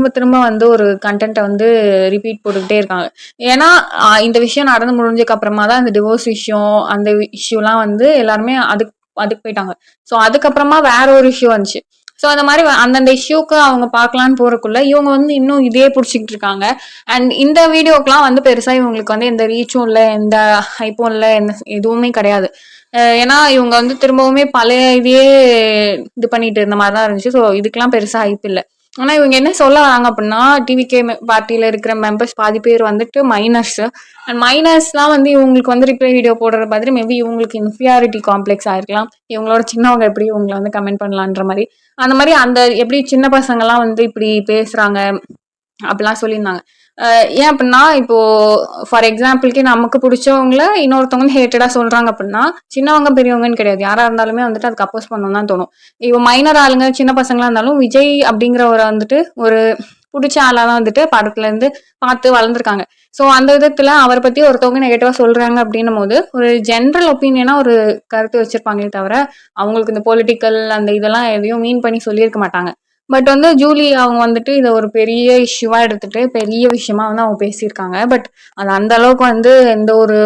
திரும்ப திரும்ப வந்து ஒரு கண்டென்ட்டை வந்து ரிப்பீட் போட்டுக்கிட்டே இருக்காங்க. ஏன்னா இந்த விஷயம் நடந்து முடிஞ்சதுக்கு அப்புறமா தான் இந்த டிவோர்ஸ் விஷயம் அந்த இஷ்யூலாம் வந்து எல்லாருமே அதுக்கு அதுக்கு போயிட்டாங்க. ஸோ அதுக்கப்புறமா வேற ஒரு இஷ்யூ வந்துச்சு. ஸோ அந்த மாதிரி அந்தந்த இஷ்யூக்கு அவங்க பார்க்கலான்னு போறக்குள்ள இவங்க வந்து இன்னும் இதே பிடிச்சிக்கிட்டு இருக்காங்க. அண்ட் இந்த வீடியோக்கெல்லாம் வந்து பெருசா இவங்களுக்கு வந்து எந்த ரீச்சும் இல்லை, எந்த ஹைப்பும் இல்லை, எந்த எதுவுமே கிடையாது. ஏன்னா இவங்க வந்து திரும்பவுமே பழைய இதையே இது பண்ணிட்டு இருந்த மாதிரி தான் இருந்துச்சு. ஸோ இதுக்கெல்லாம் பெருசா ஹைப் இல்லை. ஆனா இவங்க என்ன சொல்ல வராங்க அப்படின்னா, டிவிகே பார்ட்டியில இருக்கிற மெம்பர்ஸ் பாதி பேர் வந்துட்டு மைனர்ஸ். அண்ட் மைனர்ஸ்லாம் வந்து இவங்களுக்கு வந்து ரிப்ளை வீடியோ போடுற மாதிரி மேபி இவங்களுக்கு இன்ஃபீரியாரிட்டி காம்ப்ளெக்ஸ் ஆயிருக்கலாம். இவங்களோட சின்னவங்க எப்படி இவங்களை வந்து கமெண்ட் பண்ணலான்ற மாதிரி அந்த மாதிரி அந்த எப்படி சின்ன பசங்கள்லாம் வந்து இப்படி பேசுறாங்க அப்படிலாம் சொல்லியிருந்தாங்க. ஏன் அப்படின்னா இப்போ ஃபார் எக்ஸாம்பிளுக்கு நமக்கு பிடிச்சவங்கள இன்னொருத்தவங்க ஹேட்டடா சொல்றாங்க அப்படின்னா சின்னவங்க பெரியவங்கன்னு கிடையாது, யாரா இருந்தாலுமே வந்துட்டு அதுக்கு அப்போஸ் பண்ணணும் தான் தோணும். இப்போ மைனர் ஆளுங்க சின்ன பசங்களா இருந்தாலும் விஜய் அப்படிங்கிறவரை வந்துட்டு ஒரு பிடிச்ச ஆளா தான் வந்துட்டு படத்துல இருந்து பார்த்து வளர்ந்துருக்காங்க. ஸோ அந்த விதத்துல அவரை பத்தி ஒருத்தவங்க நெகட்டிவா சொல்றாங்க அப்படின்னும் போது ஒரு ஜென்ரல் ஒப்பீனியனா ஒரு கருத்து வச்சிருப்பாங்களே தவிர அவங்களுக்கு இந்த பொலிட்டிக்கல் அந்த இதெல்லாம் எதையும் மீன் பண்ணி சொல்லியிருக்க மாட்டாங்க. பட் வந்து ஜூலி அவங்க வந்துட்டு இதை ஒரு பெரிய இஷ்யூவா எடுத்துட்டு பெரிய விஷயமா வந்து அவங்க பேசியிருக்காங்க. பட் அது அந்த அளவுக்கு வந்து எந்த ஒரு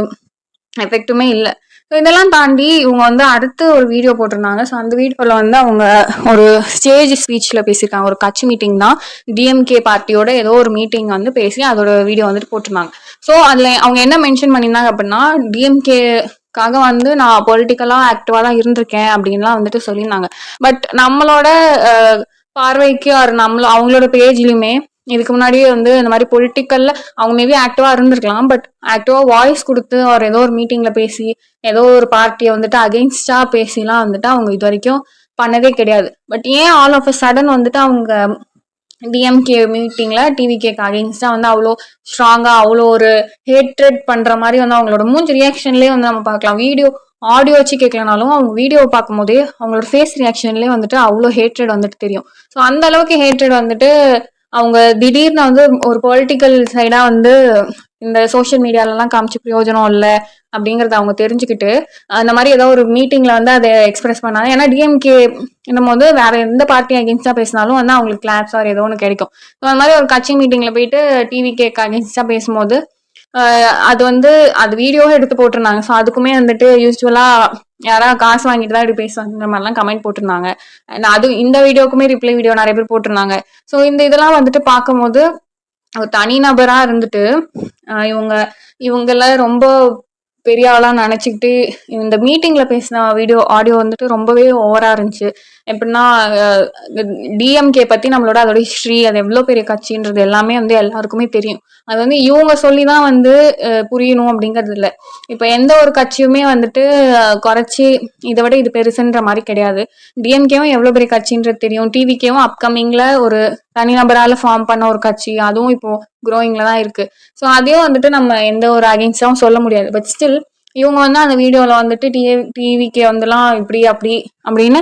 எஃபெக்ட்டுமே இல்லை. ஸோ இதெல்லாம் தாண்டி இவங்க வந்து அடுத்து ஒரு வீடியோ போட்டிருந்தாங்க. ஸோ அந்த வீடியோவில் வந்து அவங்க ஒரு ஸ்டேஜ் ஸ்பீச்சில் பேசியிருக்காங்க. ஒரு கட்சி மீட்டிங் தான், டிஎம்கே பார்ட்டியோட ஏதோ ஒரு மீட்டிங் வந்து பேசி அதோட வீடியோ வந்துட்டு போட்டிருந்தாங்க. ஸோ அதில் அவங்க என்ன மென்ஷன் பண்ணியிருந்தாங்க அப்படின்னா டிஎம்கேக்காக வந்து நான் பொலிட்டிக்கலாக ஆக்டிவாக தான் இருந்திருக்கேன் அப்படின்லாம் வந்துட்டு சொல்லியிருந்தாங்க. பட் நம்மளோட பார்வைக்கு அவங்களோட பேஜ்லையுமே இதுக்கு முன்னாடியே வந்து இந்த மாதிரி பொலிட்டிக்கல்ல அவங்க மேபி ஆக்டிவா இருந்திருக்கலாம். பட் ஆக்டிவா வாய்ஸ் கொடுத்து அவர் ஏதோ ஒரு மீட்டிங்ல பேசி ஏதோ ஒரு பார்ட்டியை வந்துட்டு அகெயின்ஸ்டா பேசிலாம் வந்துட்டு அவங்க இது வரைக்கும் பண்ணதே கிடையாது. பட் ஏன் ஆல் ஆஃப் அ சடன் வந்துட்டு அவங்க டிஎம்கே மீட்டிங்ல டிவிகேக்கு அகெயின்ஸ்டா வந்து அவ்வளோ ஸ்ட்ராங்கா அவ்வளோ ஒரு ஹேட்ரட் பண்ற மாதிரி வந்து அவங்களோட மூஞ்சி ரியாக்ஷன்லேயே வந்து நம்ம பார்க்கலாம். ஆடியோ வச்சு கேட்கலனாலும் அவங்க வீடியோவை பார்க்கும் போதே அவங்களோட ஃபேஸ் ரியாக்ஷன்லேயே வந்துட்டு அவ்வளோ ஹேட்ரட் வந்துட்டு தெரியும். ஸோ அந்த அளவுக்கு ஹேட்ரட் வந்துட்டு அவங்க திடீர்னு வந்து ஒரு பொலிட்டிக்கல் சைடா வந்து இந்த சோஷியல் மீடியாலலாம் காமிச்சு பிரயோஜனம் இல்லை அப்படிங்கறத அவங்க தெரிஞ்சுக்கிட்டு அந்த மாதிரி ஏதோ ஒரு மீட்டிங்ல வந்து அதை எக்ஸ்பிரஸ் பண்ணாங்க. ஏன்னா டிஎம்கே என்னும் போது வேற எந்த பார்ட்டி அகேன்ஸ்டா பேசினாலும் வந்து அவங்களுக்கு கிளாப்ஸ் ஆர் ஏதோ ஒன்று கிடைக்கும். அந்த மாதிரி ஒரு கட்சி மீட்டிங்ல போயிட்டு டிவிகேக்கு அகேன்ஸ்டா பேசும்போது அது வந்து அது வீடியோவே எடுத்து போட்டிருந்தாங்க. ஸோ அதுக்குமே வந்துட்டு யூஸ்வலா யாராவது காசு வாங்கிட்டு தான் இப்படி பேசுவாங்கிற மாதிரிலாம் கமெண்ட் போட்டிருந்தாங்க. அது இந்த வீடியோக்குமே ரிப்ளை வீடியோ நிறைய பேர் போட்டிருந்தாங்க. ஸோ இந்த இதெல்லாம் வந்துட்டு பார்க்கும்போது ஒரு தனிநபரா இருந்துட்டு இவங்கள ரொம்ப பெரிய ஆளா நினைச்சுக்கிட்டு இந்த மீட்டிங்ல பேசின ஆடியோ வந்துட்டு ரொம்பவே ஓவரா இருந்துச்சு. எப்படின்னா டிஎம்கே பத்தி நம்மளோட அதோட ஹிஸ்ட்ரி, அது எவ்வளவு பெரிய கட்சின்றது எல்லாமே வந்து எல்லாருக்குமே தெரியும். அது வந்து இவங்க சொல்லிதான் வந்து புரியணும் அப்படிங்கிறது இல்லை. இப்ப எந்த ஒரு கட்சியுமே வந்துட்டு குறைச்சி இதை விட இது பெருசுன்ற மாதிரி கிடையாது. டிஎம்கேவும் எவ்வளவு பெரிய கட்சின்றது தெரியும். டிவிகேவும் அப்கமிங்ல ஒரு தனிநபரால ஃபார்ம் பண்ண ஒரு கட்சி, அதுவும் இப்போ க்ரோயிங்ல தான் இருக்கு. ஸோ அதையும் வந்துட்டு நம்ம எந்த ஒரு அகெயின்ஸ்டாவும் சொல்ல முடியாது. பட் ஸ்டில் இவங்க வந்து அந்த வீடியோல வந்துட்டு டிவிகே வந்துலாம் இப்படி அப்படி அப்படின்னு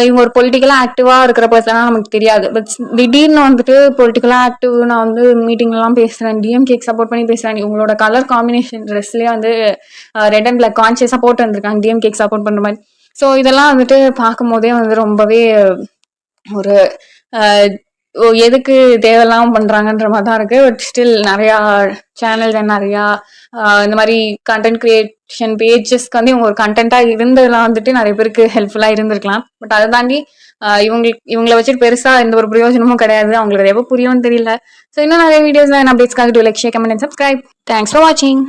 இவங்க ஒரு பொலிட்டிக்கலா ஆக்டிவா இருக்கிற பர்சனா நமக்கு தெரியாது. பட் திடீர்னு வந்துட்டு பொலிட்டிக்கலா ஆக்டிவ் நான் வந்து மீட்டிங்ல எல்லாம் பேசுறேன், டிஎம்கேக்கு சப்போர்ட் பண்ணி பேசுறேன், இவங்களோட கலர் காம்பினேஷன் ட்ரெஸ்லயே வந்து ரெட் அண்ட் பிளாக் கான்சியஸா போட்டு வந்திருக்காங்க டிஎம்கேக்கு சப்போர்ட் பண்ற மாதிரி. ஸோ இதெல்லாம் வந்துட்டு பார்க்கும் போதே வந்து ரொம்பவே ஒரு எதுக்கு தேவையெல்லாம் பண்றாங்கன்ற மாதிரி தான் இருக்கு. பட் ஸ்டில் நிறையா சேனல்ஸ் நிறையா இந்த மாதிரி கண்டென்ட் கிரியேஷன் பேஜஸ்க்கு வந்து இவங்க ஒரு கண்டென்ட்டா இருந்ததுலாம் வந்துட்டு நிறைய பேருக்கு ஹெல்ப்ஃபுல்லா இருந்திருக்கலாம். பட் அதை தாண்டி இவங்களை வச்சுட்டு பெருசா எந்த ஒரு பிரயோஜனமும் கிடையாது. அவங்களுக்கு எப்போ புரியும்னு தெரியல. ஸோ இன்னும் நிறைய வீடியோஸ் அண்ட் அப்டேட்ஸ்க்காக like, share, comment and subscribe. Thanks for வாட்சிங்.